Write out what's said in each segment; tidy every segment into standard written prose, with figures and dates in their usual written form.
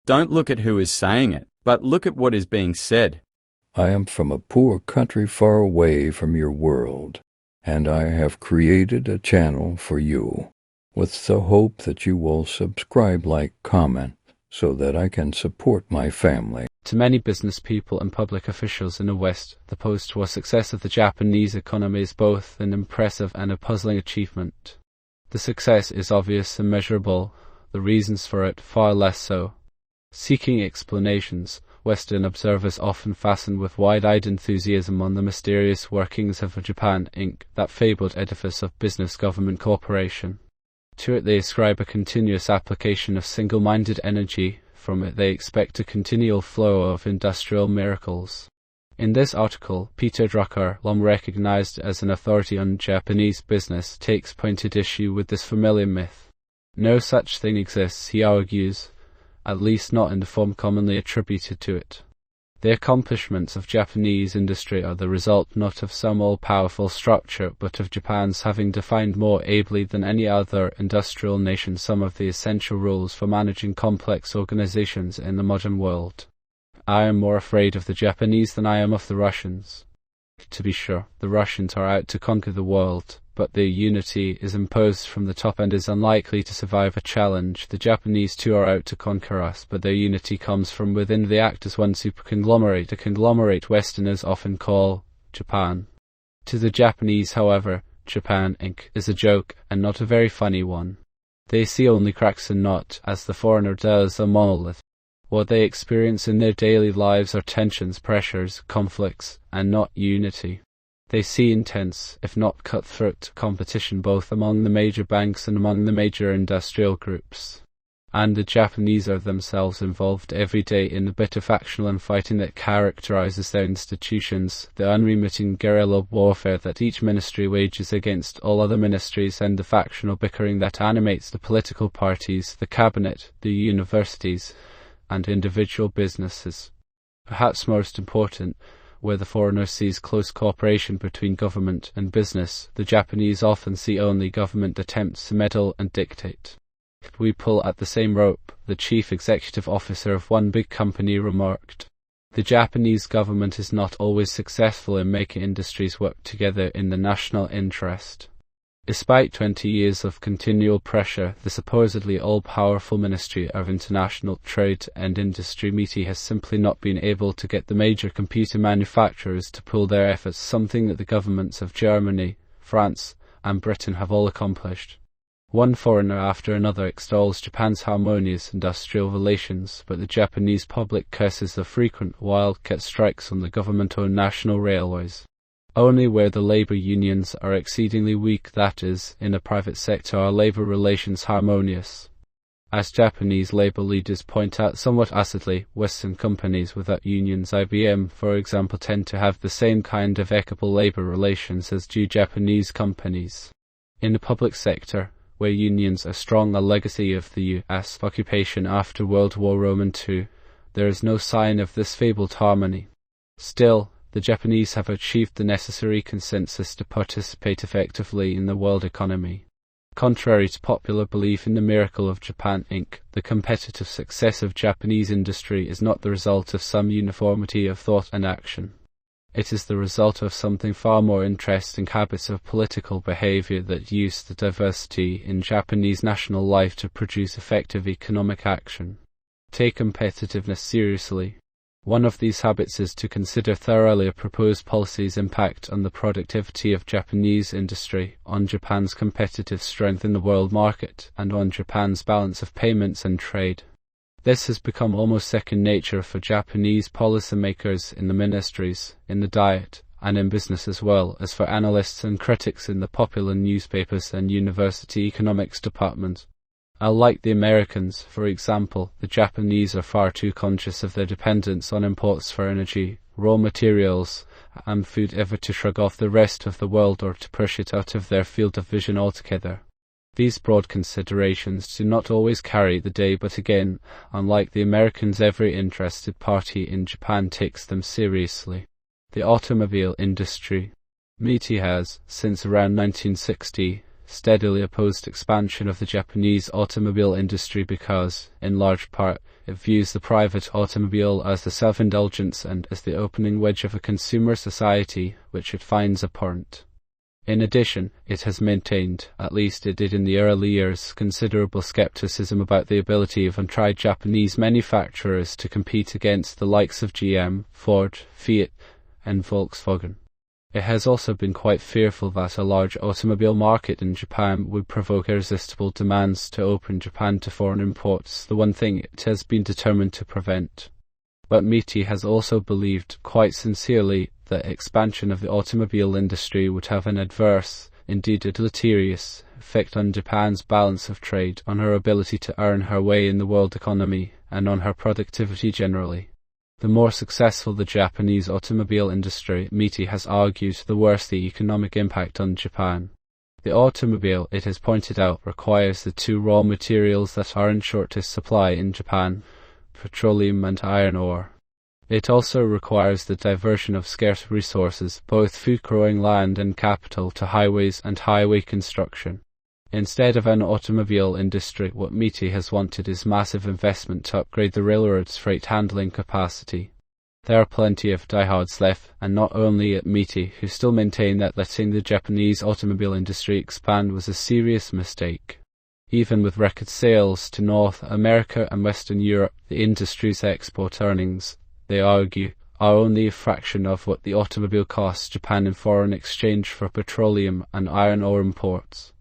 Don't look at who is saying it, but look at what is being said. I am from a poor country far away from your world, and I have created a channel for you, with the hope that you will subscribe, like, comment, so that I can support my family. To many business people and public officials in the West, the post-war success of the Japanese economy is both an impressive and a puzzling achievement. The success is obvious and measurable, the reasons for it far less so. Seeking explanations, Western observers often fasten with wide-eyed enthusiasm on the mysterious workings of Japan Inc., that fabled edifice of business-government cooperation. To it they ascribe a continuous application of single-minded energy. From it they expect a continual flow of industrial miracles. In this article, Peter Drucker, long recognized as an authority on Japanese business, takes pointed issue with this familiar myth. No such thing exists, he argues, at least not in the form commonly attributed to it. The accomplishments of Japanese industry are the result not of some all-powerful structure, but of Japan's having defined more ably than any other industrial nation some of the essential rules for managing complex organizations in the modern world. I am more afraid of the Japanese than I am of the Russians. To be sure, the Russians are out to conquer the world, but their unity is imposed from the top and is unlikely to survive a challenge. The Japanese too are out to conquer us, but their unity comes from within. They act as one superconglomerate, a conglomerate Westerners often call Japan. To the Japanese, however, Japan Inc. is a joke, and not a very funny one. They see only cracks and not, as the foreigner does, a monolith. What they experience in their daily lives are tensions, pressures, conflicts, and not unity. They see intense, if not cutthroat, competition both among the major banks and among the major industrial groups. And the Japanese are themselves involved every day in the bitter factional infighting that characterizes their institutions, the unremitting guerrilla warfare that each ministry wages against all other ministries, and the factional bickering that animates the political parties, the cabinet, the universities, and individual businesses. Perhaps most important, where the foreigner sees close cooperation between government and business, the Japanese often see only government attempts to meddle and dictate. We pull at the same rope, the chief executive officer of one big company remarked. The Japanese government is not always successful in making industries work together in the national interest. Despite 20 years of continual pressure, the supposedly all-powerful Ministry of International Trade and Industry (MITI) has simply not been able to get the major computer manufacturers to pool their efforts, something that the governments of Germany, France, and Britain have all accomplished. One foreigner after another extols Japan's harmonious industrial relations, but the Japanese public curses the frequent wildcat strikes on the government-owned national railways. Only where the labor unions are exceedingly weak, that is, in the private sector, are labor relations harmonious. As Japanese labor leaders point out somewhat acidly, Western companies without unions, IBM, for example, tend to have the same kind of equitable labor relations as do Japanese companies. In the public sector, where unions are strong, a legacy of the U.S. occupation after World War II, there is no sign of this fabled harmony. Still, the Japanese have achieved the necessary consensus to participate effectively in the world economy. Contrary to popular belief in the miracle of Japan Inc., the competitive success of Japanese industry is not the result of some uniformity of thought and action. It is the result of something far more interesting: habits of political behavior that use the diversity in Japanese national life to produce effective economic action. Take competitiveness seriously. One of these habits is to consider thoroughly a proposed policy's impact on the productivity of Japanese industry, on Japan's competitive strength in the world market, and on Japan's balance of payments and trade. This has become almost second nature for Japanese policymakers in the ministries, in the Diet, and in business, as well as for analysts and critics in the popular newspapers and university economics departments. Unlike the Americans, for example, the Japanese are far too conscious of their dependence on imports for energy, raw materials, and food ever to shrug off the rest of the world or to push it out of their field of vision altogether. These broad considerations do not always carry the day, but again, unlike the Americans, every interested party in Japan takes them seriously. The automobile industry. MITI has, since around 1960, steadily opposed expansion of the Japanese automobile industry because, in large part, it views the private automobile as the self-indulgence and as the opening wedge of a consumer society which it finds abhorrent. In addition, it has maintained, at least it did in the early years, considerable skepticism about the ability of untried Japanese manufacturers to compete against the likes of GM, Ford, Fiat, and Volkswagen. It has also been quite fearful that a large automobile market in Japan would provoke irresistible demands to open Japan to foreign imports, the one thing it has been determined to prevent. But Miti has also believed, quite sincerely, that expansion of the automobile industry would have an adverse, indeed a deleterious, effect on Japan's balance of trade, on her ability to earn her way in the world economy, and on her productivity generally. The more successful the Japanese automobile industry, Miti has argued, the worse the economic impact on Japan. The automobile, it has pointed out, requires the two raw materials that are in shortest supply in Japan, petroleum and iron ore. It also requires the diversion of scarce resources, both food-growing land and capital, to highways and highway construction. Instead of an automobile industry, what Miti has wanted is massive investment to upgrade the railroad's freight handling capacity. There are plenty of diehards left, and not only at Miti, who still maintain that letting the Japanese automobile industry expand was a serious mistake. Even with record sales to North America and Western Europe, the industry's export earnings, they argue, are only a fraction of what the automobile costs Japan in foreign exchange for petroleum and iron ore imports.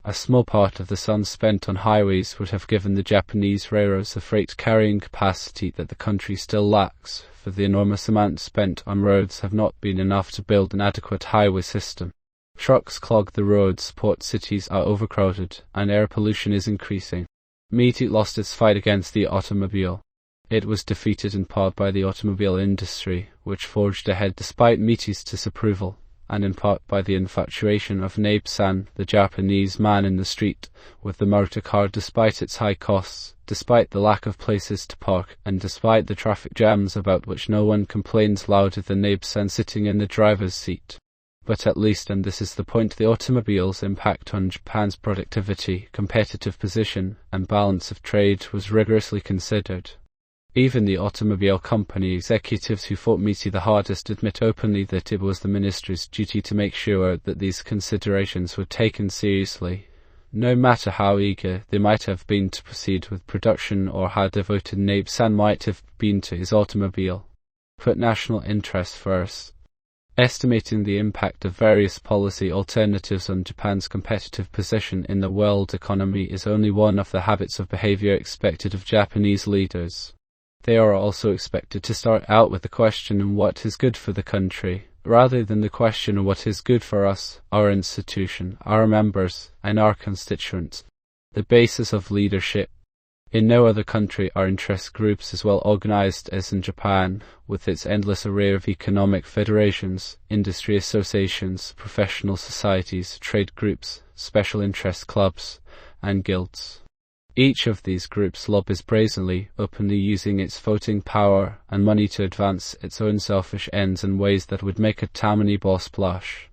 A small part of the sums spent on highways would have given the Japanese railroads the freight carrying capacity that the country still lacks, for the enormous amounts spent on roads have not been enough to build an adequate highway system. Trucks clog the roads, port cities are overcrowded, and air pollution is increasing. Miti lost its fight against the automobile. It was defeated in part by the automobile industry, which forged ahead despite Miti's disapproval, and in part by the infatuation of Nabe-san, the Japanese man in the street, with the motor car despite its high costs, despite the lack of places to park, and despite the traffic jams about which no one complains louder than Nabe-san sitting in the driver's seat. But at least, and this is the point, the automobile's impact on Japan's productivity, competitive position, and balance of trade was rigorously considered. Even the automobile company executives who fought Miti the hardest admit openly that it was the ministry's duty to make sure that these considerations were taken seriously, no matter how eager they might have been to proceed with production or how devoted Nabe-san might have been to his automobile. Put national interests first. Estimating the impact of various policy alternatives on Japan's competitive position in the world economy is only one of the habits of behavior expected of Japanese leaders. They are also expected to start out with the question of what is good for the country, rather than the question of what is good for us, our institution, our members, and our constituents. The basis of leadership. In no other country are interest groups as well organized as in Japan, with its endless array of economic federations, industry associations, professional societies, trade groups, special interest clubs, and guilds. Each of these groups lobbies brazenly, openly using its voting power and money to advance its own selfish ends in ways that would make a Tammany boss blush.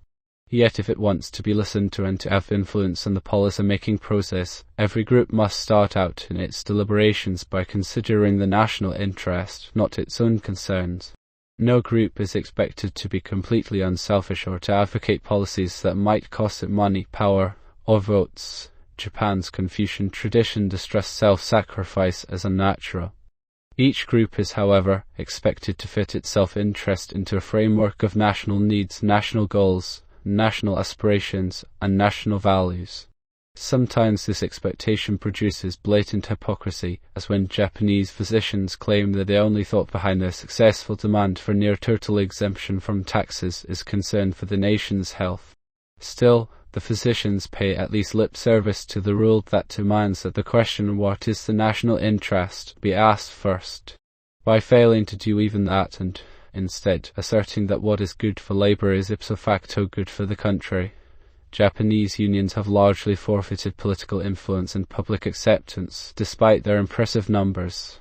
Yet if it wants to be listened to and to have influence in the policy-making process, every group must start out in its deliberations by considering the national interest, not its own concerns. No group is expected to be completely unselfish or to advocate policies that might cost it money, power, or votes. Japan's Confucian tradition distrusts self-sacrifice as unnatural. Each group is, however, expected to fit its self-interest into a framework of national needs, national goals, national aspirations, and national values. Sometimes this expectation produces blatant hypocrisy, as when Japanese physicians claim that the only thought behind their successful demand for near-total exemption from taxes is concern for the nation's health. Still, the physicians pay at least lip service to the rule that demands that the question what is the national interest be asked first. By failing to do even that and, instead, asserting that what is good for labor is ipso facto good for the country, Japanese unions have largely forfeited political influence and public acceptance, despite their impressive numbers.